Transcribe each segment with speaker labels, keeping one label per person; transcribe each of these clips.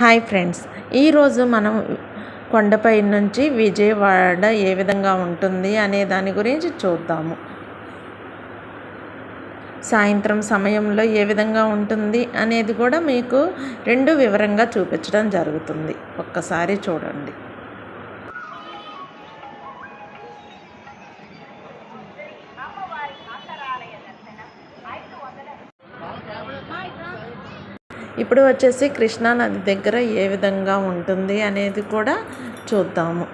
Speaker 1: Hi friends, ఈరోజు మనం కొండపై నుంచి విజయవాడ ఏ విధంగా ఉంటుంది అనే దాని గురించి చూద్దాము. సాయంత్రం సమయంలో ఏ విధంగా ఉంటుంది అనేది కూడా మీకు రెండు వివరంగా చూపించడం జరుగుతుంది. ఒక్కసారి చూడండి. ఇప్పుడు వచ్చేసి కృష్ణా నది దగ్గర ఏ విధంగా ఉంటుంది అనేది కూడా చూద్దాము.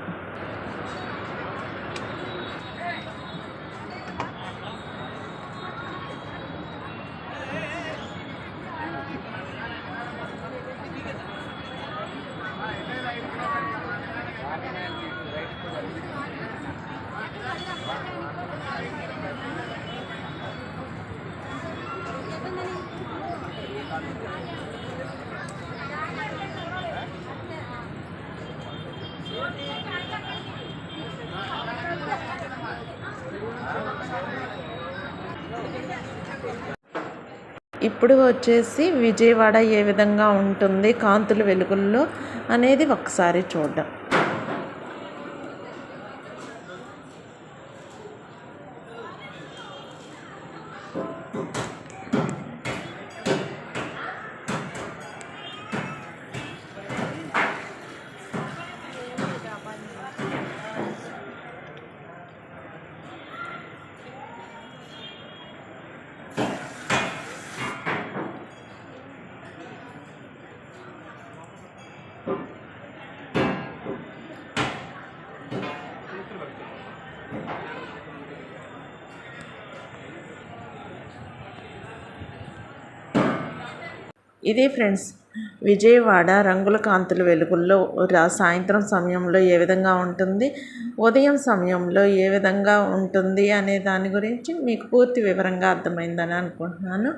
Speaker 1: ఇప్పుడు వచ్చేసి విజయవాడ ఏ విధంగా ఉంటుంది కాంతుల వెలుగుల్లో అనేది ఒకసారి చూద్దాం. ఇదే ఫ్రెండ్స్, విజయవాడ రంగుల కాంతుల వెలుగుల్లో సాయంత్రం సమయంలో ఏ విధంగా ఉంటుంది, ఉదయం సమయంలో ఏ విధంగా ఉంటుంది అనే దాని గురించి మీకు పూర్తి వివరంగా అర్థమైందని అనుకుంటున్నాను.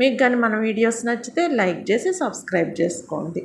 Speaker 1: మీకు కానీ మన వీడియోస్ నచ్చితే లైక్ చేసి సబ్స్క్రైబ్ చేసుకోండి.